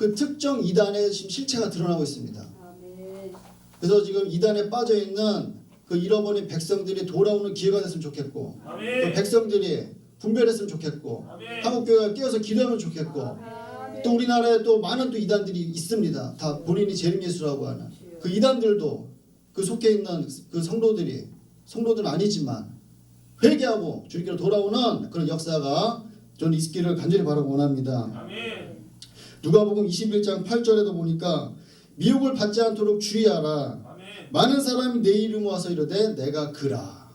그 특정 이단의 지금 실체가 드러나고 있습니다. 그래서 지금 이단에 빠져 있는 그 잃어버린 백성들이 돌아오는 기회가 됐으면 좋겠고, 또 백성들이 분별했으면 좋겠고, 한국교회가 끼어서 기도하면 좋겠고, 또 우리나라에 또 많은 또 이단들이 있습니다. 다 본인이 재림예수라고 하는 그 이단들도 그 속해 있는 그 성도들은 아니지만 회개하고 주님께로 돌아오는 그런 역사가 저는 있기를 간절히 바라고 원합니다. 누가복음 21장 8절에도 보니까 미혹을 받지 않도록 주의하라. 많은 사람이 내 이름 와서 이르되 내가 그라.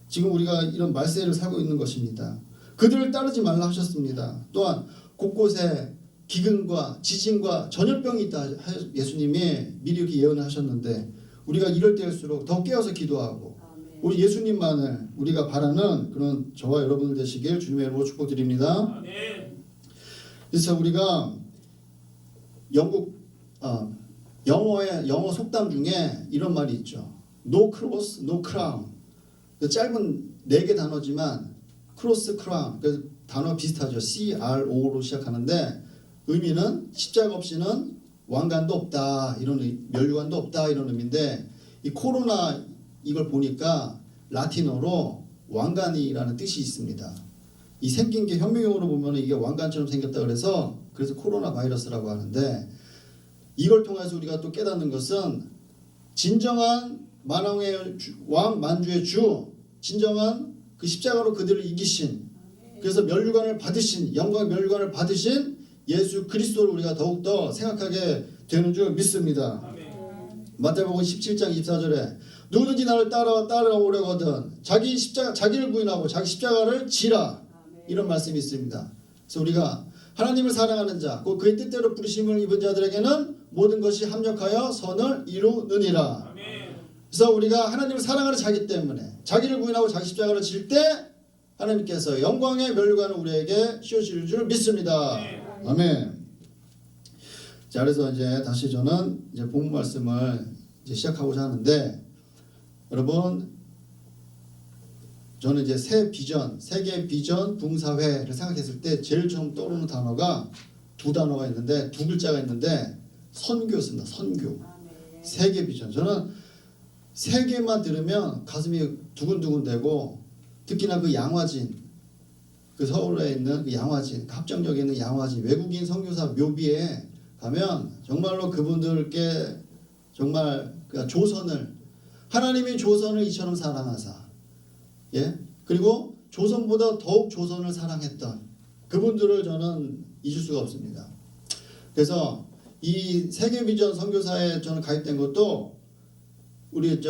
지금 우리가 이런 말세를 살고 있는 것입니다. 그들을 따르지 말라 하셨습니다. 또한 곳곳에 기근과 지진과 전염병이 있다 예수님이 미리 이렇게 예언을 하셨는데, 우리가 이럴 때일수록 더 깨어서 기도하고 우리 예수님만을 우리가 바라는 그런 저와 여러분들 되시길 주님의 이름으로 축복드립니다. 그래서 우리가 영어 속담 중에 이런 말이 있죠. No cross, no crown. 짧은 4개 단어지만 cross, crown. 그래서 단어 비슷하죠. CRO로 시작하는데 의미는 십자가 없이는 왕관도 없다, 이런 면류관도 없다, 이런 의미인데, 이 코로나 이걸 보니까 라틴어로 왕관이라는 뜻이 있습니다. 이 생긴 게 현미경으로 보면 이게 왕관처럼 생겼다 그래서 코로나 바이러스라고 하는데, 이걸 통해서 우리가 또 깨닫는 것은 진정한 만왕의 왕 만주의 주, 진정한 그 십자가로 그들을 이기신, 그래서 면류관을 받으신, 영광의 면류관을 받으신 예수 그리스도를 우리가 더욱더 생각하게 되는 줄 믿습니다. 마태복음 17장 24절에 누구든지 나를 따라오려거든 자기를 부인하고 자기 십자가를 지라, 이런 말씀이 있습니다. 그래서 우리가 하나님을 사랑하는 자, 그의 뜻대로 부르심을 입은 자들에게는 모든 것이 합력하여 선을 이루느니라. 그래서 우리가 하나님을 사랑하는 자기 때문에 자기를 부인하고 자기 십자가를 질 때 하나님께서 영광의 면류관을 우리에게 씌워주실 줄 믿습니다. 아멘. 자, 그래서 이제 다시 저는 이제 본문 말씀을 이제 시작하고자 하는데, 여러분, 저는 이제 세계 비전 붕사회를 생각했을 때 제일 처음 떠오르는 단어가 두 단어가 있는데, 두 글자가 있는데 선교였습니다. 선교. 세계 비전. 저는 세계만 들으면 가슴이 두근두근되고, 특히나 그 양화진, 그 서울에 있는 그 양화진, 합정역에 있는 양화진 외국인 선교사 묘비에 가면 정말로 그분들께 정말 조선을, 하나님이 조선을 이처럼 사랑하사, 그리고 조선보다 더욱 조선을 사랑했던 그분들을 저는 잊을 수가 없습니다. 그래서 이 세계비전 선교사에 저는 가입된 것도 우리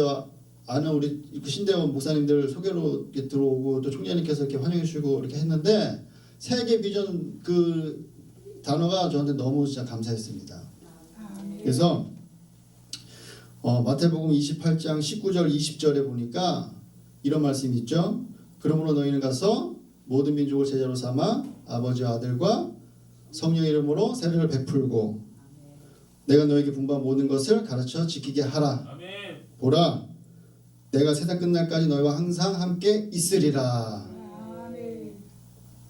아는 우리 신대원 목사님들 소개로 이렇게 들어오고, 또 총장님께서 이렇게 환영해 주시고 이렇게 했는데, 세계 비전 그 단어가 저한테 너무 진짜 감사했습니다. 그래서 마태복음 28장 19절 20절에 보니까 이런 말씀이 있죠. 그러므로 너희는 가서 모든 민족을 제자로 삼아 아버지와 아들과 성령의 이름으로 세례를 베풀고 내가 너에게 분부한 모든 것을 가르쳐 지키게 하라. 보라, 내가 세상 끝날까지 너희와 항상 함께 있으리라.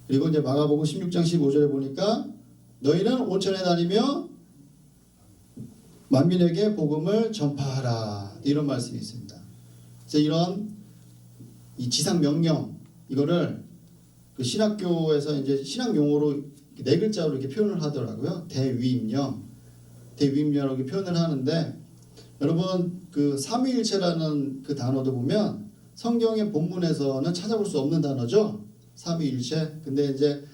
그리고 이제 마가복음 16장 15절에 보니까 너희는 온천에 다니며 만민에게 복음을 전파하라, 이런 말씀이 있습니다. 그래서 이런 이 지상 명령, 이거를 그 신학교에서 이제 신학 용어로 4글자로 이렇게 표현을 하더라고요. 대위임령이라고 이렇게 표현을 하는데, 여러분 그 삼위일체라는 그 단어도 보면 성경의 본문에서는 찾아볼 수 없는 단어죠. 삼위일체. 근데 이제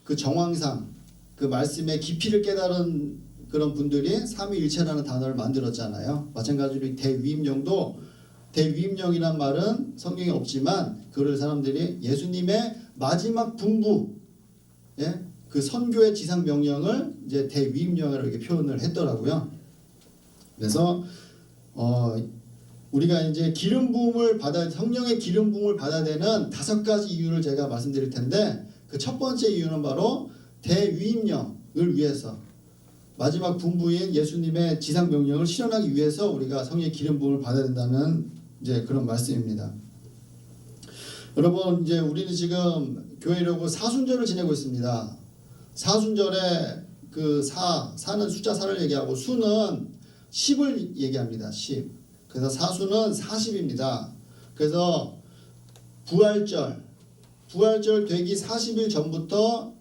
그 정황상 그 말씀의 깊이를 깨달은 그런 분들이 삼위일체라는 단어를 만들었잖아요. 마찬가지로 대위임령도, 대위임령이란 말은 성경에 없지만 그를 사람들이 예수님의 마지막 분부, 그 선교의 지상 명령을 이제 대위임령이라고 이렇게 표현을 했더라고요. 그래서 우리가 이제 성령의 기름 부음을 받아야 되는 5가지 이유를 제가 말씀드릴 텐데, 그 첫 번째 이유는 바로 대위임령을 위해서, 마지막 분부인 예수님의 지상 명령을 실현하기 위해서 우리가 성령의 기름 부음을 받아야 된다는 이제 그런 말씀입니다. 여러분, 이제 우리는 지금 교회라고 사순절을 지내고 있습니다. 사순절에 그 사는 숫자 4를 얘기하고 수는 10을 얘기합니다. 10. 그래서 사수는 40입니다. 그래서 부활절 되기 40일 전부터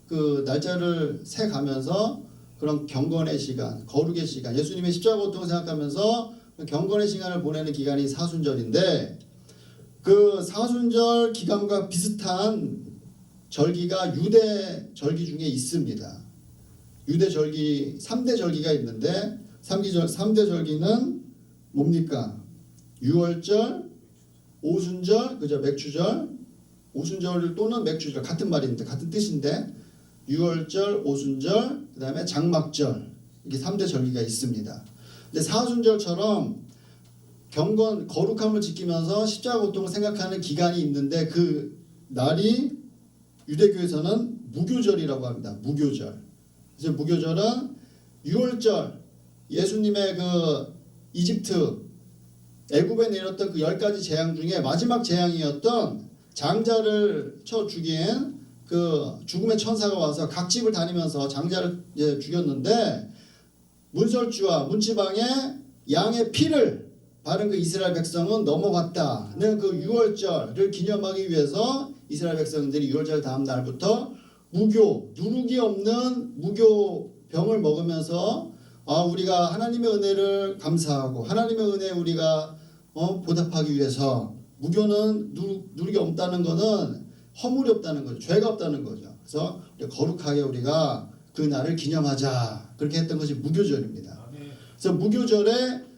그 날짜를 세 가면서 그런 경건의 시간, 거룩의 시간, 예수님의 십자가 고통을 생각하면서 경건의 시간을 보내는 기간이 사순절인데, 그 사순절 기간과 비슷한 절기가 유대 절기 중에 있습니다. 유대 절기 3대 절기가 있는데 3대 절기는 뭡니까? 유월절, 오순절, 그죠? 맥주절, 오순절 또는 맥주절 같은 말인데 같은 뜻인데 유월절, 오순절, 그다음에 장막절, 이게 3대 절기가 있습니다. 근데 사순절처럼 경건 거룩함을 지키면서 십자가 고통을 생각하는 기간이 있는데 그 날이 유대교에서는 무교절이라고 합니다. 무교절. 그래서 무교절은 유월절, 예수님의 그 이집트 애굽에 내렸던 그 10가지 재앙 중에 마지막 재앙이었던 장자를 쳐 죽인 그 죽음의 천사가 와서 각 집을 다니면서 장자를 죽였는데, 문설주와 문지방에 양의 피를 바른 그 이스라엘 백성은 넘어갔다는 그 유월절을 기념하기 위해서 이스라엘 백성들이 유월절 다음 날부터 누룩이 없는 무교병을 먹으면서 우리가 하나님의 은혜를 감사하고 하나님의 은혜에 우리가 보답하기 위해서, 무교는 누룩이 없다는 것은 허물이 없다는 거죠. 죄가 없다는 거죠. 그래서 거룩하게 우리가 그 날을 기념하자, 그렇게 했던 것이 무교절입니다. 그래서 무교절이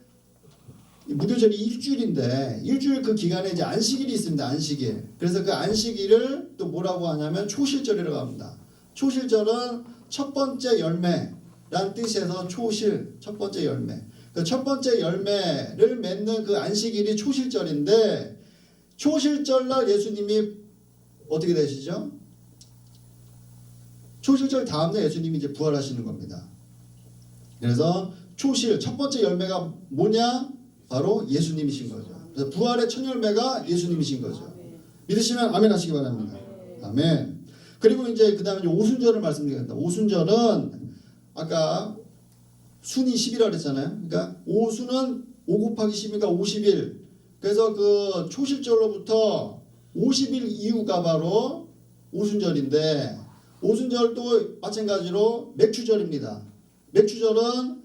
일주일인데 일주일 그 기간에 이제 안식일이 있습니다. 안식일. 그래서 그 안식일을 또 뭐라고 하냐면 초실절이라고 합니다. 초실절은 첫 번째 열매란 뜻에서 초실, 첫 번째 열매. 그 첫 번째 열매를 맺는 그 안식일이 초실절인데, 초실절날 예수님이 어떻게 되시죠? 초실절 다음날 예수님이 이제 부활하시는 겁니다. 그래서 초실 첫 번째 열매가 뭐냐? 바로 예수님이신 거죠. 그래서 부활의 첫 열매가 예수님이신 거죠. 믿으시면 아멘 하시기 바랍니다. 아멘. 그리고 이제 그 다음에 오순절을 말씀드리겠습니다. 오순절은 아까 순이 10이라 그랬잖아요. 그러니까 오순은 5 곱하기 10이니까 50일. 그래서 그 초실절로부터 50일 이후가 바로 오순절인데, 오순절도 마찬가지로 맥주절입니다. 맥주절은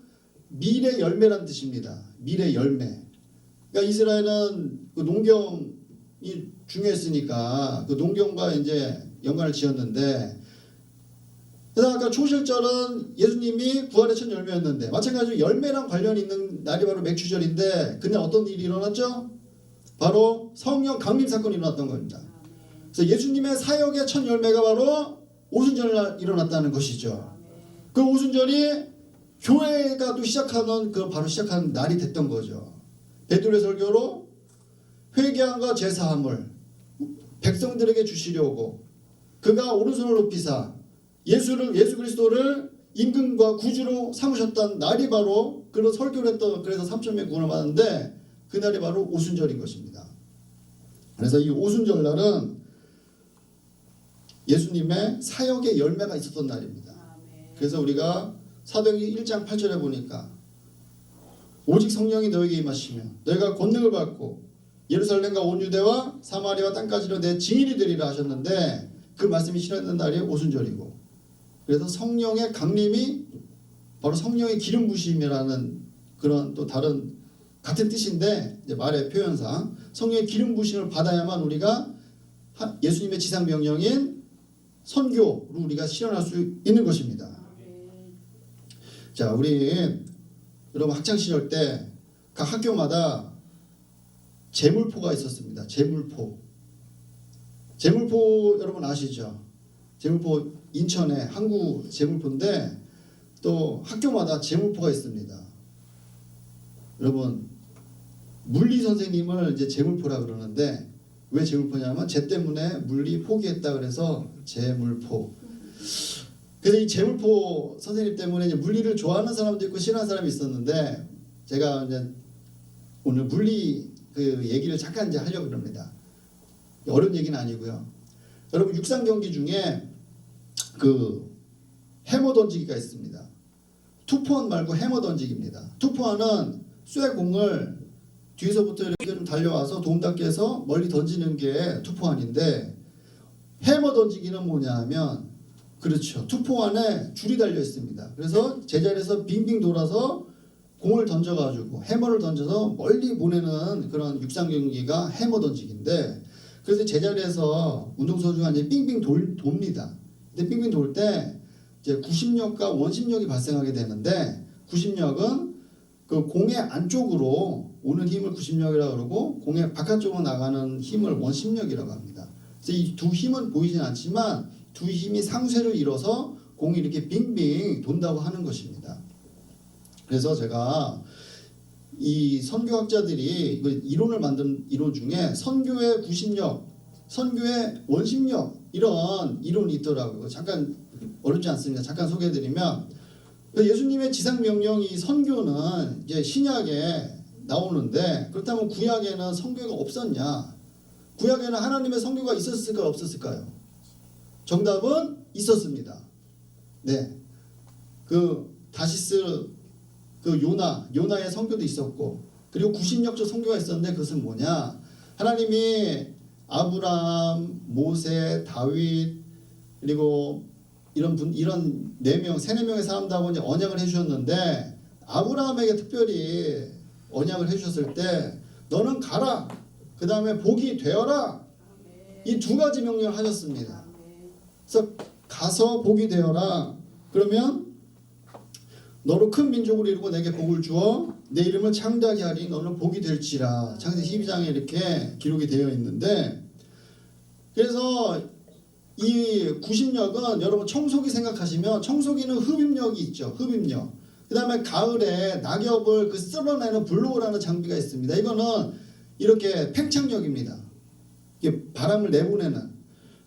밀의 열매란 뜻입니다. 밀의 열매. 그러니까 이스라엘은 그 농경이 중요했으니까 그 농경과 이제 연관을 지었는데, 그래서 아까 초실절은 예수님이 부활의 첫 열매였는데 마찬가지로 열매랑 관련이 있는 날이 바로 맥주절인데, 그날 어떤 일이 일어났죠? 바로 성령 강림 사건이 일어났던 겁니다. 그래서 예수님의 사역의 첫 열매가 바로 오순절날 일어났다는 것이죠. 그 오순절이 교회가 또 시작하는 바로 시작하는 날이 됐던 거죠. 베드로의 설교로 회개함과 제사함을 백성들에게 주시려고 그가 오른손을 높이사 예수 그리스도를 임금과 구주로 삼으셨던 날이 바로 그런 설교를 했던, 그래서 3,000명이 구원을 받았는데 그날이 바로 오순절인 것입니다. 그래서 이 오순절날은 예수님의 사역의 열매가 있었던 날입니다. 그래서 우리가 사도행전 1장 8절에 보니까 오직 성령이 너에게 임하시며 너희가 권능을 받고 예루살렘과 온 유대와 사마리아와 땅까지로 내 증인이 되리라 하셨는데, 그 말씀이 실현된 날이 오순절이고, 그래서 성령의 강림이 바로 성령의 기름 부심이라는 그런 또 다른 같은 뜻인데, 이제 말의 표현상 성령의 기름 부심을 받아야만 우리가 예수님의 지상 명령인 선교로 우리가 실현할 수 있는 것입니다. 자, 우리 여러분 학창 시절 때 각 학교마다 제물포가 있었습니다. 제물포 여러분 아시죠? 제물포 인천의 항구 제물포인데 또 학교마다 제물포가 있습니다. 여러분 물리 선생님을 이제 제물포라 그러는데, 왜 제물포냐면 쟤 때문에 물리 포기했다 그래서 제물포. 그래서 이 제물포 선생님 때문에 이제 물리를 좋아하는 사람도 있고 싫어하는 사람이 있었는데, 제가 이제 오늘 물리 그 얘기를 잠깐 이제 하려고 합니다. 어려운 얘기는 아니고요. 여러분 육상 경기 중에 그 해머 던지기가 있습니다. 투포원 말고 해머 던지기입니다. 투포원은 쇠 공을 뒤에서부터 이렇게 좀 달려와서 도움닫기 해서 멀리 던지는 게 투포원인데, 해머 던지기는 뭐냐 하면, 그렇죠, 투포원에 줄이 달려 있습니다. 그래서 제자리에서 빙빙 돌아서 공을 던져가지고 해머를 던져서 멀리 보내는 그런 육상 경기가 해머 던지기인데, 그래서 제자리에서 운동선수가 이제 빙빙 돕니다. 근데 빙빙 돌 때 이제 구심력과 원심력이 발생하게 되는데, 구심력은 그 공의 안쪽으로 오는 힘을 구심력이라고 그러고, 공의 바깥쪽으로 나가는 힘을 원심력이라고 합니다. 그래서 이 두 힘은 보이진 않지만 두 힘이 상쇄를 이뤄서 공이 이렇게 빙빙 돈다고 하는 것입니다. 그래서 제가 이 선교학자들이 이론을 만든 이론 중에 선교의 구심력, 선교의 원심력, 이런 이론이 있더라고요. 잠깐 어렵지 않습니다. 잠깐 소개해드리면, 예수님의 지상 명령이 선교는 이제 신약에 나오는데, 그렇다면 구약에는 선교가 없었냐? 구약에는 하나님의 선교가 있었을까요, 없었을까요? 정답은 있었습니다. 네, 그 다시스, 그 요나의 선교도 있었고, 그리고 구심력적 선교가 있었는데, 그것은 뭐냐? 하나님이 아브라함, 모세, 다윗, 그리고 이런 3-4명의 사람들하고 이제 언약을 해주셨는데, 아브라함에게 특별히 언약을 해주셨을 때, 너는 가라, 그 다음에 복이 되어라, 이 두 가지 명령을 하셨습니다. 그래서 가서 복이 되어라, 그러면 너로 큰 민족을 이루고 내게 복을 주어 내 이름을 창대하게 하리, 너는 복이 될지라. 창세기 12장에 이렇게 기록이 되어 있는데, 그래서 이 구심력은 여러분 청소기 생각하시면, 청소기는 흡입력이 있죠. 흡입력. 그 다음에 가을에 낙엽을 그 쓸어내는 블로우라는 장비가 있습니다. 이거는 이렇게 팽창력입니다. 이게 바람을 내보내는.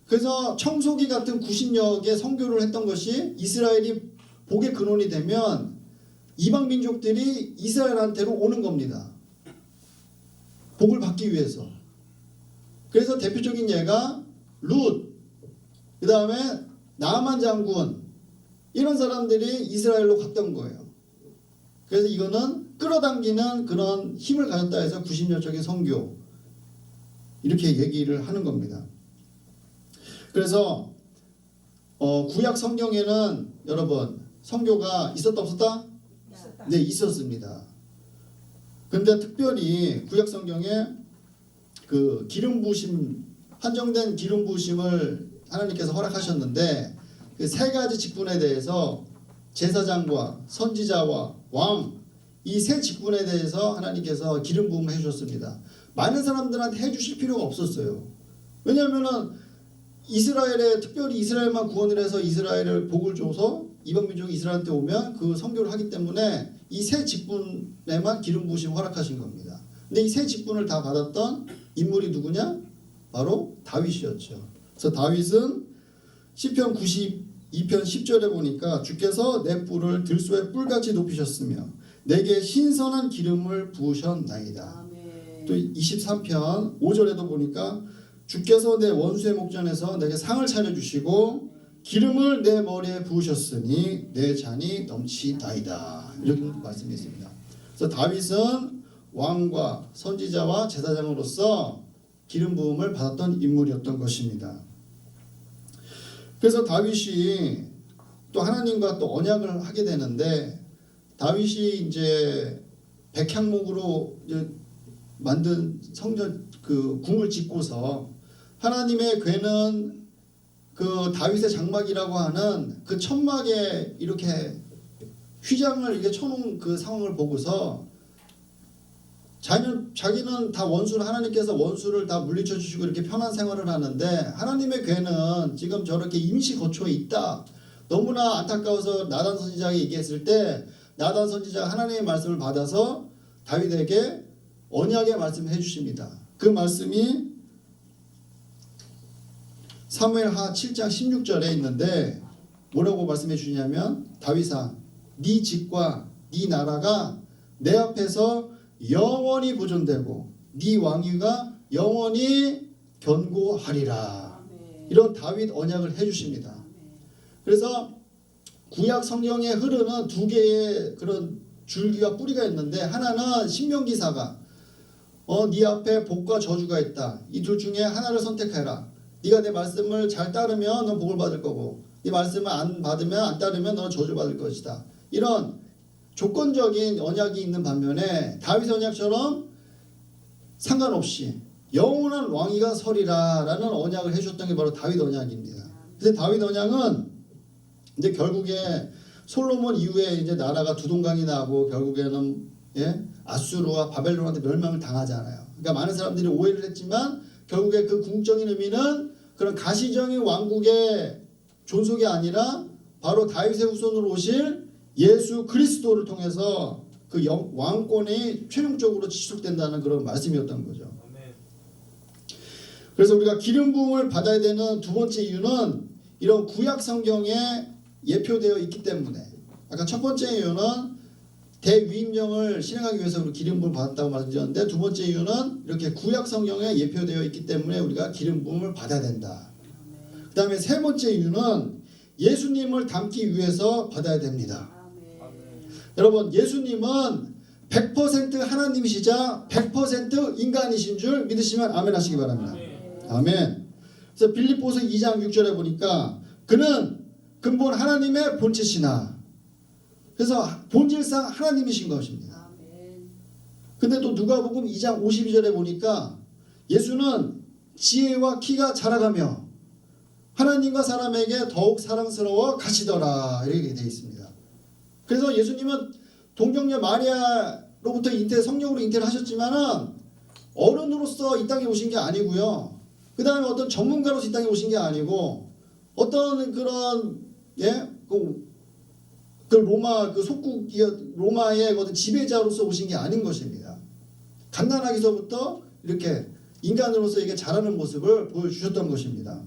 그래서 청소기 같은 구심력의 선교를 했던 것이, 이스라엘이 복의 근원이 되면 이방 민족들이 이스라엘한테로 오는 겁니다. 복을 받기 위해서. 그래서 대표적인 예가 룻, 그 다음에 나아만 장군, 이런 사람들이 이스라엘로 갔던 거예요. 그래서 이거는 끌어당기는 그런 힘을 가졌다 해서 구심력적인 선교, 이렇게 얘기를 하는 겁니다. 그래서 구약 성경에는 여러분 선교가 있었다 없었다? 네, 있었습니다. 근데 특별히 구약 성경에 그 기름 부으심, 한정된 기름 부으심을 하나님께서 허락하셨는데, 그 세 가지 직분에 대해서 제사장과 선지자와 왕, 이 세 직분에 대해서 하나님께서 기름 부음을 해주셨습니다. 많은 사람들한테 해주실 필요가 없었어요. 왜냐하면은 이스라엘에, 특별히 이스라엘만 구원을 해서 이스라엘을 복을 줘서 이방 민족이 이스라엘한테 오면 그 선교를 하기 때문에 이 세 직분에만 기름 부으심 허락하신 겁니다. 근데 이 세 직분을 다 받았던 인물이 누구냐? 바로 다윗이었죠. 그래서 다윗은 시편 92편 10절에 보니까, 주께서 내 뿔을 들소의 뿔같이 높이셨으며 내게 신선한 기름을 부으셨나이다. 또 23편 5절에도 보니까, 주께서 내 원수의 목전에서 내게 상을 차려주시고 기름을 내 머리에 부으셨으니 내 잔이 넘치나이다. 이렇게 말씀이 있습니다. 그래서 다윗은 왕과 선지자와 제사장으로서 기름 부음을 받았던 인물이었던 것입니다. 그래서 다윗이 또 하나님과 또 언약을 하게 되는데, 다윗이 이제 백향목으로 만든 성전 그 궁을 짓고서, 하나님의 궤는 그 다윗의 장막이라고 하는 그 천막에 이렇게 휘장을 이렇게 쳐놓은 그 상황을 보고서, 자기는 다 원수를, 하나님께서 원수를 다 물리쳐 주시고 이렇게 편한 생활을 하는데, 하나님의 궤는 지금 저렇게 임시 거처에 있다. 너무나 안타까워서 나단 선지자에게 얘기했을 때, 나단 선지자가 하나님의 말씀을 받아서 다윗에게 언약의 말씀을 해주십니다. 그 말씀이 사무엘하 7장 16절에 있는데, 뭐라고 말씀해 주냐면, 다윗아, 네 집과 네 나라가 내 앞에서 영원히 보존되고 네 왕위가 영원히 견고하리라. 이런 다윗 언약을 해주십니다. 그래서 구약 성경에 흐르는 두 개의 그런 줄기와 뿌리가 있는데, 하나는 신명기사가 네 앞에 복과 저주가 있다. 이 둘 중에 하나를 선택해라. 네가 내 말씀을 잘 따르면 넌 복을 받을 거고, 네 말씀을 안 따르면 너는 저주를 받을 것이다. 이런 조건적인 언약이 있는 반면에 다윗 언약처럼 상관없이 영원한 왕위가 서리라라는 언약을 해줬던 게 바로 다윗 언약입니다. 근데 다윗 언약은 이제 결국에 솔로몬 이후에 이제 나라가 두동강이 나고 결국에는 아수르와 바벨론한테 멸망을 당하잖아요. 그러니까 많은 사람들이 오해를 했지만 결국에 그 궁극적인 의미는 그런 가시적인 왕국의 존속이 아니라 바로 다윗의 후손으로 오실 예수 그리스도를 통해서 그 왕권이 최종적으로 지속된다는 그런 말씀이었던 거죠. 그래서 우리가 기름 부음을 받아야 되는 두 번째 이유는 이런 구약 성경에 예표되어 있기 때문에, 아까 첫 번째 이유는 대위임령을 실행하기 위해서 우리 기름 부음을 받았다고 말씀드렸는데, 두 번째 이유는 이렇게 구약 성경에 예표되어 있기 때문에 우리가 기름 부음을 받아야 된다. 그 다음에 세 번째 이유는 예수님을 닮기 위해서 받아야 됩니다. 여러분, 예수님은 100% 하나님이시자 100% 인간이신 줄 믿으시면 아멘 하시기 바랍니다. 아멘. 그래서 빌립보서 2장 6절에 보니까 그는 근본 하나님의 본체시나, 그래서 본질상 하나님이신 것입니다. 근데 또 누가복음 2장 52절에 보니까 예수는 지혜와 키가 자라가며 하나님과 사람에게 더욱 사랑스러워 가시더라, 이렇게 되어 있습니다. 그래서 예수님은 동정녀 마리아로부터 성령으로 잉태를 하셨지만은 어른으로서 이 땅에 오신 게 아니고요. 그 다음에 어떤 전문가로서 이 땅에 오신 게 아니고, 어떤 그런 그 로마 그 속국 로마의 어떤 지배자로서 오신 게 아닌 것입니다. 갓난아기서부터 이렇게 인간으로서 이게 자라는 모습을 보여주셨던 것입니다.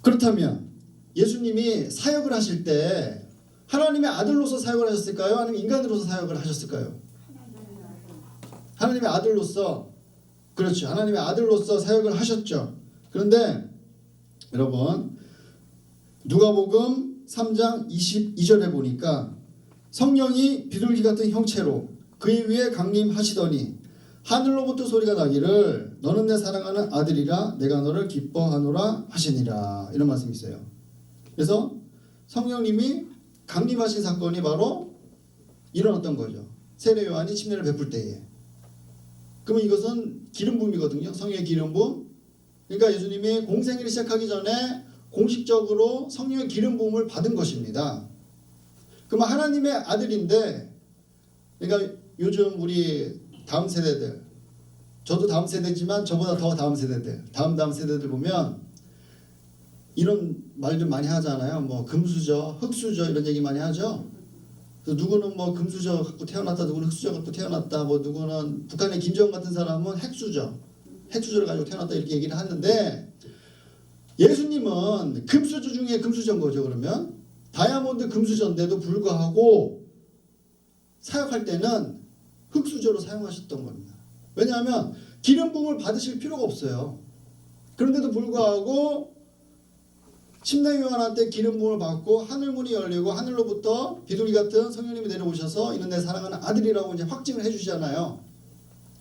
그렇다면 예수님이 사역을 하실 때 하나님의 아들로서 사역을 하셨을까요? 아니면 인간으로서 사역을 하셨을까요? 하나님의 아들로서, 그렇죠. 하나님의 아들로서 사역을 하셨죠. 그런데 여러분, 누가복음 3장 22절에 보니까 성령이 비둘기 같은 형체로 그의 위에 강림하시더니 하늘로부터 소리가 나기를 너는 내 사랑하는 아들이라 내가 너를 기뻐하노라 하시니라, 이런 말씀이 있어요. 그래서 성령님이 강림하신 사건이 바로 일어났던 거죠. 세례 요한이 침례를 베풀 때에. 그러면 이것은 기름 부음이거든요. 성령의 기름 부음. 그러니까 예수님이 공생애를 시작하기 전에 공식적으로 성령의 기름 부음을 받은 것입니다. 그러면 하나님의 아들인데, 그러니까 요즘 우리 다음 세대들, 저도 다음 세대지만 저보다 더 다음 세대들, 다음 세대들 보면 이런 말들 많이 하잖아요. 뭐 금수저, 흙수저 이런 얘기 많이 하죠. 그래서 누구는 뭐 금수저 갖고 태어났다, 누구는 흙수저 갖고 태어났다, 뭐 누구는 북한의 김정은 같은 사람은 핵수저를 가지고 태어났다, 이렇게 얘기를 하는데, 예수님은 금수저 중에 금수저인 거죠. 그러면 다이아몬드 금수저인데도 불구하고 사역할 때는 흙수저로 사용하셨던 겁니다. 왜냐하면 기름 부음을 받으실 필요가 없어요. 그런데도 불구하고 침례 요한한테 기름 부음을 받고 하늘문이 열리고 하늘로부터 비둘기 같은 성령님이 내려오셔서 이는 내 사랑하는 아들이라고 이제 확증을 해주시잖아요.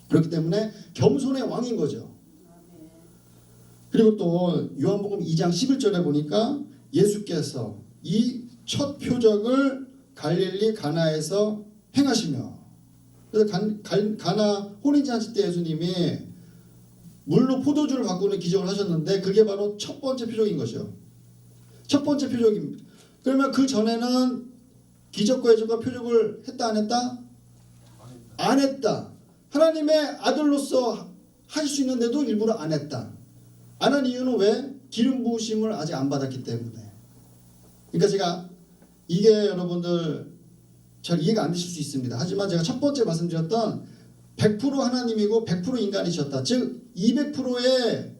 그렇기 때문에 겸손의 왕인 거죠. 그리고 또 요한복음 2장 11절에 보니까 예수께서 이 첫 표적을 갈릴리 가나에서 행하시며, 그래서 가나 혼인잔치 때 예수님이 물로 포도주를 바꾸는 기적을 하셨는데 그게 바로 첫 번째 표적인 것이죠. 첫 번째 표적입니다. 그러면 그 전에는 기적과 해적과 표적을 했다 안 했다? 안 했다. 하나님의 아들로서 하실 수 있는데도 일부러 안 했다. 안 한 이유는 왜? 기름 부으심을 아직 안 받았기 때문에. 그러니까 제가 이게 여러분들 잘 이해가 안 되실 수 있습니다. 하지만 제가 첫 번째 말씀드렸던 100% 하나님이고 100% 인간이셨다. 즉 200%의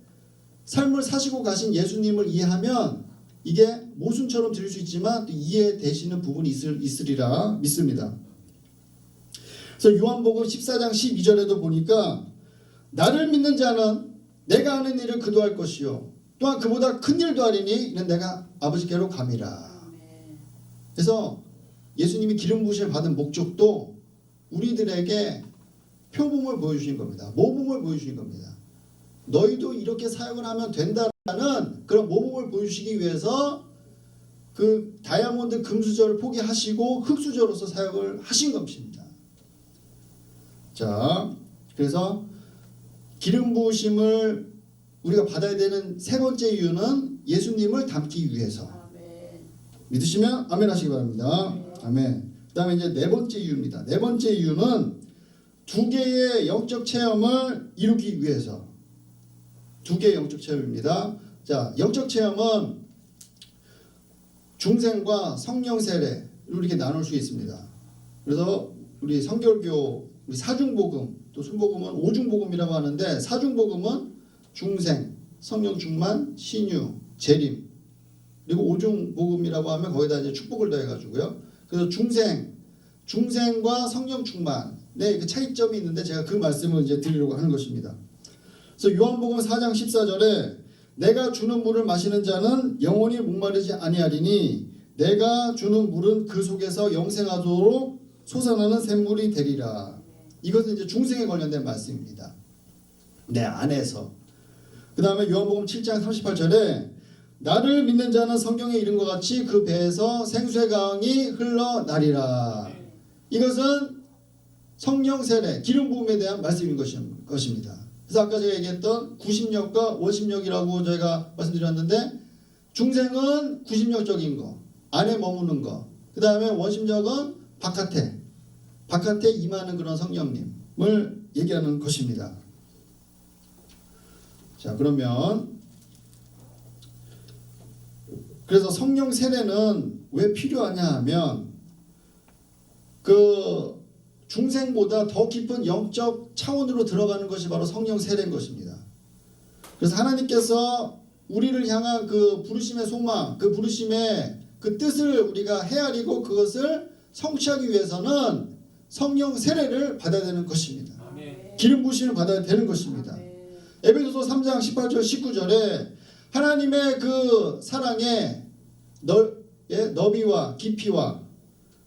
삶을 사시고 가신 예수님을 이해하면 이게 모순처럼 들릴 수 있지만 또 이해되시는 부분이 있으리라 믿습니다. 그래서 요한복음 14장 12절에도 보니까 나를 믿는 자는 내가 하는 일을 그도 할 것이요 또한 그보다 큰 일도 하리니 이는 내가 아버지께로 감이라. 그래서 예수님이 기름 부으심을 받은 목적도 우리들에게 표범을 보여주신 겁니다. 모범을 보여주신 겁니다. 너희도 이렇게 사역을 하면 된다는 그런 모범을 보여주시기 위해서 그 다이아몬드 금수저를 포기하시고 흙수저로서 사역을 하신 것입니다. 자, 그래서 기름 부으심을 우리가 받아야 되는 세 번째 이유는 예수님을 닮기 위해서. 아멘. 믿으시면 아멘 하시기 바랍니다. 아멘. 그 다음에 이제 네 번째 이유입니다. 네 번째 이유는 두 개의 영적 체험을 이루기 위해서. 두 개의 영적 체험입니다. 자, 영적 체험은 중생과 성령 세례 이렇게 나눌 수 있습니다. 그래서 우리 성결교 우리 사중복음 또 순복음은 오중복음이라고 하는데 중생은 중생, 성령 충만, 신유, 재림 그리고 오중복음이라고 하면 거기다 이제 축복을 더해가지고요. 그래서 중생과 성령 충만 그 차이점이 있는데 제가 그 말씀을 이제 드리려고 하는 것입니다. 그래서 요한복음 4장 14절에 내가 주는 물을 마시는 자는 영원히 목마르지 아니하리니 내가 주는 물은 그 속에서 영생하도록 솟아나는 샘물이 되리라. 이것은 이제 중생에 관련된 말씀입니다. 내 안에서. 그 다음에 요한복음 7장 38절에 나를 믿는 자는 성경에 이른 것 같이 그 배에서 생수의 강이 흘러나리라. 이것은 성령 세례, 기름 부음에 대한 말씀인 것입니다. 그래서 아까 제가 얘기했던 구심력과 원심력이라고 저희가 말씀드렸는데 중생은 구심력적인 거, 안에 머무는 거. 그 다음에 원심력은 바깥에 임하는 그런 성령님을 얘기하는 것입니다. 자, 그러면 그래서 성령 세례는 왜 필요하냐 하면 그 중생보다 더 깊은 영적 차원으로 들어가는 것이 바로 성령 세례인 것입니다. 그래서 하나님께서 우리를 향한 그 부르심의 소망, 그 부르심의 그 뜻을 우리가 헤아리고 그것을 성취하기 위해서는 성령 세례를 받아야 되는 것입니다. 아멘. 기름 부으심을 받아야 되는 것입니다. 에베소서 3장 18절 19절에 하나님의 그 사랑의 너비와 깊이와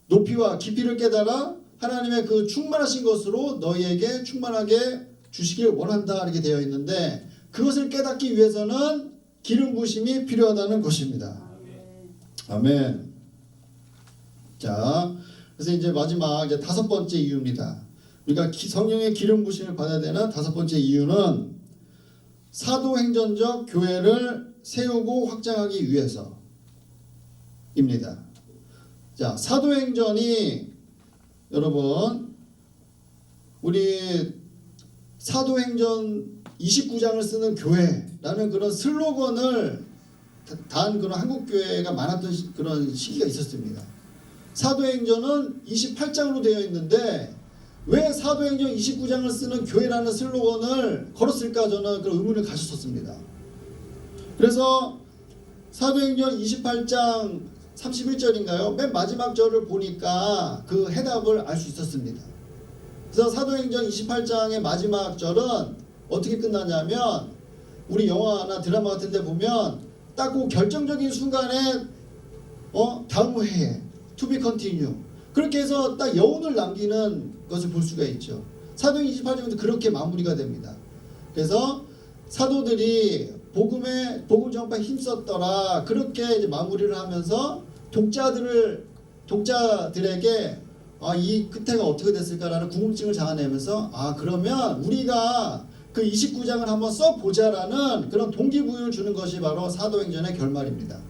높이와 깊이를 깨달아 하나님의 그 충만하신 것으로 너희에게 충만하게 주시길 원한다 이렇게 되어 있는데 그것을 깨닫기 위해서는 기름 부으심이 필요하다는 것입니다. 아멘. 자, 그래서 이제 마지막 이제 다섯 번째 이유입니다. 우리가 성령의 기름 부으심을 받아야 되는 다섯 번째 이유는 사도행전적 교회를 세우고 확장하기 위해서입니다. 자, 사도행전이 여러분 우리 사도행전 29장을 쓰는 교회라는 그런 슬로건을 단 그런 한국교회가 많았던 그런 시기가 있었습니다. 사도행전은 28장으로 되어 있는데 왜 사도행전 29장을 쓰는 교회라는 슬로건을 걸었을까 저는 그런 의문을 가졌었습니다. 그래서 사도행전 28장 31절인가요? 맨 마지막 절을 보니까 그 해답을 알 수 있었습니다. 그래서 사도행전 28장의 마지막 절은 어떻게 끝나냐면 우리 영화나 드라마 같은 데 보면 딱 그 결정적인 순간에 다음 회에 to be continue 그렇게 해서 딱 여운을 남기는 것을 볼 수가 있죠. 사도행전 28장도 그렇게 마무리가 됩니다. 그래서 사도들이 복음 전파에 힘썼더라 그렇게 이제 마무리를 하면서 독자들에게 이 끝에가 어떻게 됐을까라는 궁금증을 자아내면서 그러면 우리가 그 29장을 한번 써보자라는 그런 동기부여를 주는 것이 바로 사도행전의 결말입니다.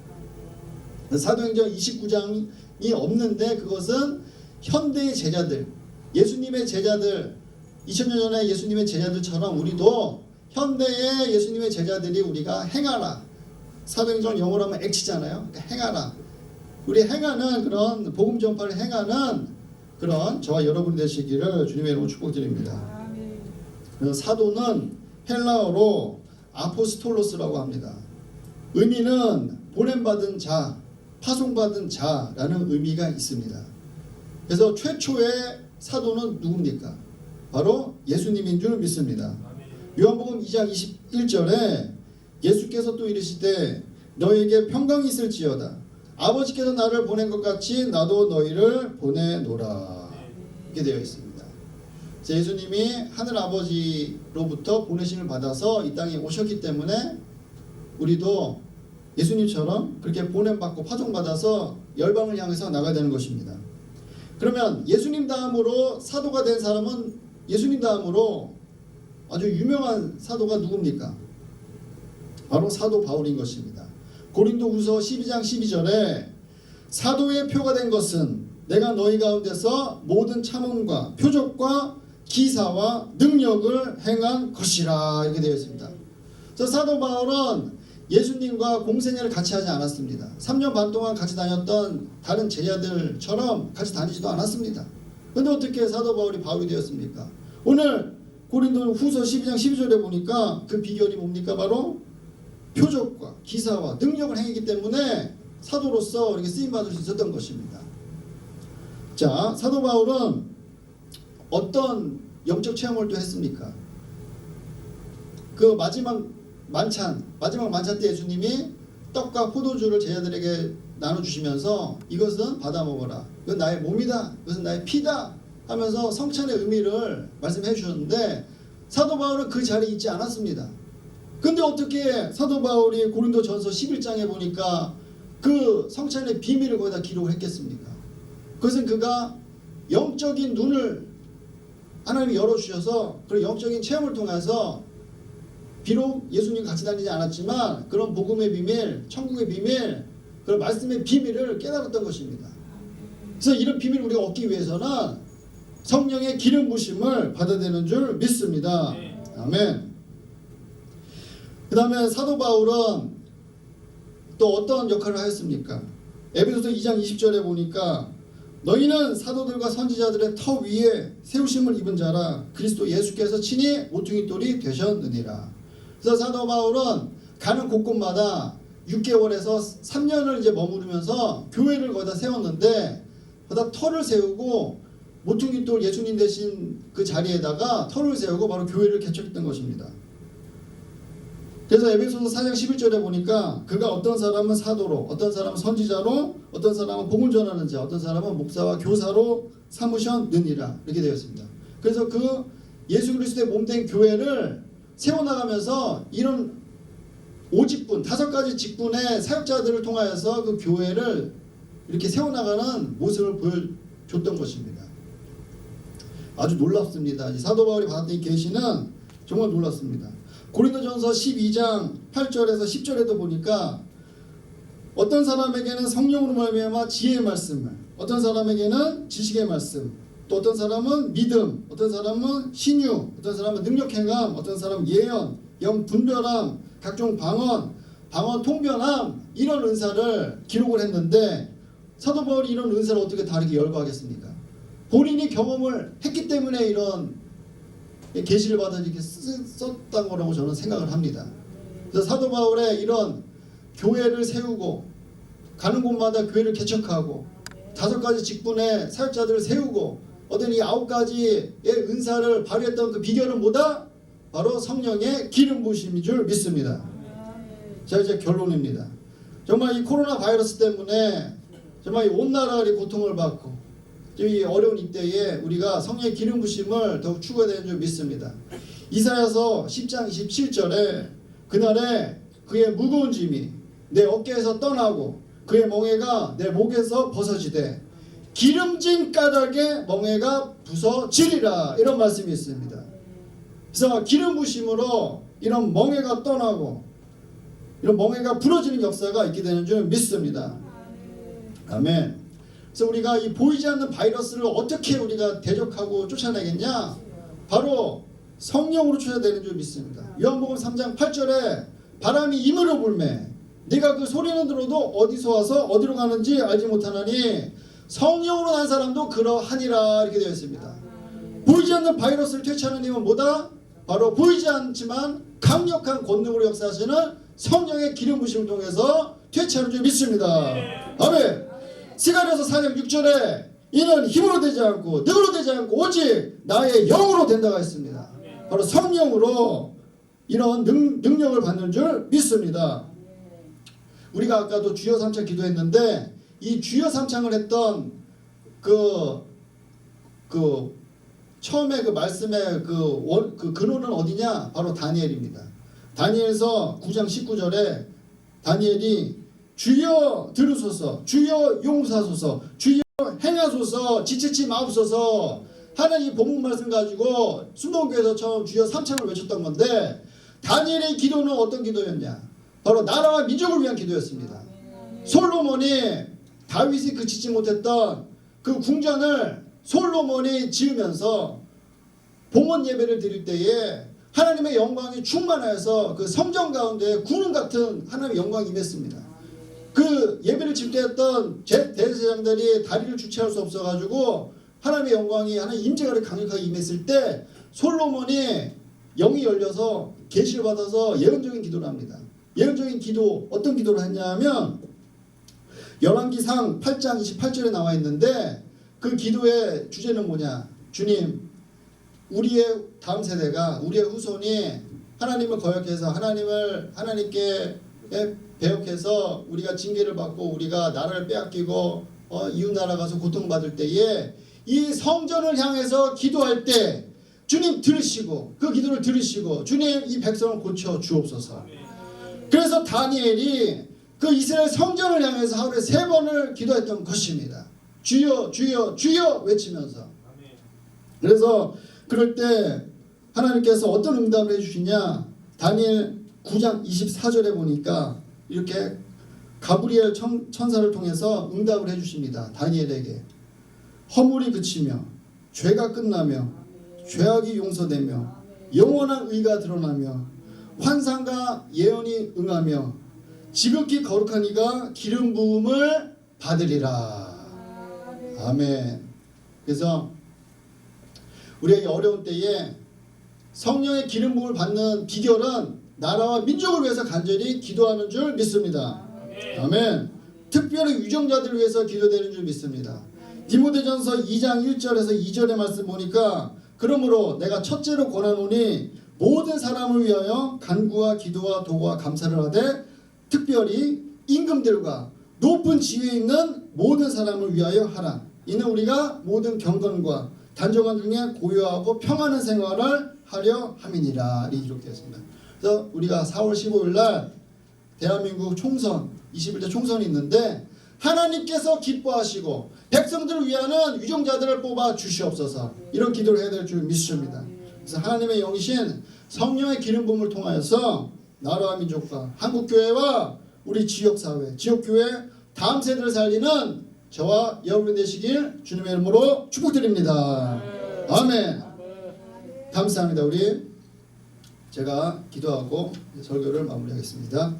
사도행전 29장이 없는데 그것은 현대의 제자들, 예수님의 제자들, 2000년 전에 예수님의 제자들처럼 우리도 현대의 예수님의 제자들이 우리가 행하라. 사도행전 영어로 하면 액치잖아요. 그러니까 행하라. 우리 행하는 그런 복음 전파를 행하는 그런 저와 여러분이 되시기를 주님의 이름으로 축복드립니다. 그래서 사도는 헬라어로 아포스톨로스라고 합니다. 의미는 보냄받은 자, 파송받은 자라는 의미가 있습니다. 그래서 최초의 사도는 누굽니까? 바로 예수님인 줄 믿습니다. 요한복음 2장 21절에 예수께서 또 이르시되 너희에게 평강이 있을지어다. 아버지께서 나를 보낸 것 같이 나도 너희를 보내노라. 이렇게 되어 있습니다. 예수님이 하늘 아버지로부터 보내심을 받아서 이 땅에 오셨기 때문에 우리도 예수님처럼 그렇게 보냄받고 파송받아서 열방을 향해서 나가야 되는 것입니다. 그러면 예수님 다음으로 사도가 된 사람은 예수님 다음으로 아주 유명한 사도가 누굽니까? 바로 사도 바울인 것입니다. 고린도후서 12장 12절에 사도의 표가 된 것은 내가 너희 가운데서 모든 참음과 표적과 기사와 능력을 행한 것이라. 이렇게 되어 있습니다. 그래서 사도 바울은 예수님과 공생애를 같이 하지 않았습니다. 3년 반 동안 같이 다녔던 다른 제자들처럼 같이 다니지도 않았습니다. 그런데 어떻게 사도 바울이 바울이 되었습니까? 오늘 고린도후서 12장 12절에 보니까 그 비결이 뭡니까? 바로 표적과 기사와 능력을 행했기 때문에 사도로서 이렇게 쓰임받을 수 있었던 것입니다. 자, 사도 바울은 어떤 영적 체험을 또 했습니까? 그 마지막 만찬 때 예수님이 떡과 포도주를 제자들에게 나눠주시면서 이것은 받아 먹어라. 이건 나의 몸이다. 이것은 나의 피다. 하면서 성찬의 의미를 말씀해 주셨는데 사도 바울은 그 자리에 있지 않았습니다. 근데 어떻게 사도 바울이 고린도전서 11장에 보니까 그 성찬의 비밀을 거기다 기록을 했겠습니까? 그것은 그가 영적인 눈을 하나님이 열어주셔서 그런 영적인 체험을 통해서 비록 예수님 같이 다니지 않았지만 그런 복음의 비밀, 천국의 비밀, 그런 말씀의 비밀을 깨달았던 것입니다. 그래서 이런 비밀을 우리가 얻기 위해서는 성령의 기름 부심을 받아야 되는 줄 믿습니다. 아멘. 그 다음에 사도 바울은 또 어떤 역할을 하였습니까? 에베소서 2장 20절에 보니까 너희는 사도들과 선지자들의 터 위에 세우심을 입은 자라 그리스도 예수께서 친히 모퉁이 돌이 되셨느니라. 그래서 사도 바울은 가는 곳곳마다 6개월에서 3년을 이제 머무르면서 교회를 거기다 세웠는데 거기다 터를 세우고 모퉁이 돌 예수님 대신 그 자리에다가 터를 세우고 바로 교회를 개척했던 것입니다. 그래서 에베소서 4장 11절에 보니까 그가 어떤 사람은 사도로, 어떤 사람은 선지자로, 어떤 사람은 복음 전하는 자, 어떤 사람은 목사와 교사로 삼으셨느니라. 이렇게 되어 있습니다. 그래서 그 예수 그리스도의 몸된 교회를 세워나가면서 이런 5직분, 5가지 직분의 사역자들을 통하여서 그 교회를 이렇게 세워나가는 모습을 보여줬던 것입니다. 아주 놀랍습니다. 사도 바울이 받았던 이 계시는 정말 놀랍습니다. 고린도전서 12장 8절에서 10절에도 보니까 어떤 사람에게는 성령으로 말미암아 지혜의 말씀을, 어떤 사람에게는 지식의 말씀, 또 어떤 사람은 믿음, 어떤 사람은 신유, 어떤 사람은 능력행함, 어떤 사람은 예언, 분별함, 각종 방언 통변함, 이런 은사를 기록을 했는데 사도 바울이 이런 은사를 어떻게 다르게 열거하겠습니까? 본인이 경험을 했기 때문에 이런 계시를 받아 이렇게 썼던 거라고 저는 생각을 합니다. 그래서 사도 바울의 이런 교회를 세우고 가는 곳마다 교회를 개척하고 5가지 직분의 사역자들을 세우고 어떤 이 9가지의 은사를 발휘했던 그 비결은 뭐다? 바로 성령의 기름 부으심인 줄 믿습니다. 자, 이제 결론입니다. 정말 이 코로나 바이러스 때문에 정말 온 나라가 고통을 받고 이 어려운 이때에 우리가 성령의 기름 부심을 더욱 추구해야 되는 줄 믿습니다. 이사야서 10장 27절에 그날에 그의 무거운 짐이 내 어깨에서 떠나고 그의 멍에가 내 목에서 벗어지되 기름진 까닭에 멍에가 부서지리라, 이런 말씀이 있습니다. 그래서 기름 부심으로 이런 멍에가 떠나고 이런 멍에가 부러지는 역사가 있게 되는 줄 믿습니다. 아멘. 그래서 우리가 이 보이지 않는 바이러스를 어떻게 우리가 대적하고 쫓아내겠냐? 바로 성령으로 쫓아내는 줄 믿습니다. 요한복음 3장 8절에 바람이 임으로 불매 네가 그 소리는 들어도 어디서 와서 어디로 가는지 알지 못하나니 성령으로 난 사람도 그러하니라, 이렇게 되어 있습니다. 보이지 않는 바이러스를 퇴치하는 힘은 뭐다? 바로 보이지 않지만 강력한 권능으로 역사하시는 성령의 기름 부심을 통해서 퇴치하는 줄 믿습니다. 아멘. 스가랴서 4장 6절에 이는 힘으로 되지 않고 능으로 되지 않고 오직 나의 영으로 된다고 했습니다. 바로 성령으로 이런 능력을 받는 줄 믿습니다. 우리가 아까도 주여 삼창 기도했는데 이 주여 삼창을 했던 그 처음에 그 말씀의 그 근원은 어디냐? 바로 다니엘입니다. 다니엘서 9장 19절에 다니엘이 주여 들으소서, 주여 용서하소서, 주여 행하소서, 지체치 마옵소서 하는 이 본문 말씀 가지고 순복음교회에서 처음 주여 삼창을 외쳤던 건데 다니엘의 기도는 어떤 기도였냐? 바로 나라와 민족을 위한 기도였습니다. 솔로몬이 다윗이 그치지 못했던 그 궁전을 솔로몬이 지으면서 봉헌 예배를 드릴 때에 하나님의 영광이 충만하여서 그 성전 가운데 구름 같은 하나님의 영광이 임했습니다. 그 예배를 집대했던 대제사장들이 다리를 주체할 수 없어가지고 하나님의 영광이 하나님 임재가 강력하게 임했을 때 솔로몬이 영이 열려서 계시를 받아서 예언적인 기도를 합니다. 예언적인 기도 어떤 기도를 했냐면 열왕기상 8장 28절에 나와 있는데 그 기도의 주제는 뭐냐? 주님, 우리의 다음 세대가 우리의 후손이 하나님을 거역해서 하나님께 배역해서 우리가 징계를 받고 우리가 나라를 빼앗기고 이웃 나라 가서 고통받을 때에 이 성전을 향해서 기도할 때 주님 들으시고 그 기도를 들으시고 주님 이 백성을 고쳐 주옵소서. 그래서 다니엘이 그 이스라엘 성전을 향해서 하루에 3번을 기도했던 것입니다. 주여 주여 주여 외치면서. 그래서 그럴 때 하나님께서 어떤 응답을 해주시냐? 다니엘 9장 24절에 보니까 이렇게 가브리엘 천사를 통해서 응답을 해주십니다. 다니엘에게 허물이 그치며 죄가 끝나며 죄악이 용서되며 영원한 의가 드러나며 환상과 예언이 응하며 지극히 거룩한 이가 기름 부음을 받으리라. 아멘. 그래서 우리가 이 어려운 때에 성령의 기름 부음을 받는 비결은 나라와 민족을 위해서 간절히 기도하는 줄 믿습니다. 아멘. 특별히 유정자들을 위해서 기도되는 줄 믿습니다. 디모데전서 2장 1절에서 2절의 말씀 보니까 그러므로 내가 첫째로 권하노니 모든 사람을 위하여 간구와 기도와 도와 감사를 하되 특별히 임금들과 높은 지위에 있는 모든 사람을 위하여 하라. 이는 우리가 모든 경건과 단정한 중에 고요하고 평안한 생활을 하려 함이니라. 이렇게 했습니다. 그래서 우리가 4월 15일 날 대한민국 총선 21대 총선이 있는데 하나님께서 기뻐하시고 백성들을 위하는 유정자들을 뽑아 주시옵소서. 이런 기도를 해야 될 줄 믿습니다. 그래서 하나님의 영이신 성령의 기름 부음을 통하여서 나라와 민족과 한국교회와 우리 지역사회, 지역교회 다음 세대를 살리는 저와 여러분 되시길 주님의 이름으로 축복드립니다. 아멘. 감사합니다. 우리 제가 기도하고 설교를 마무리하겠습니다.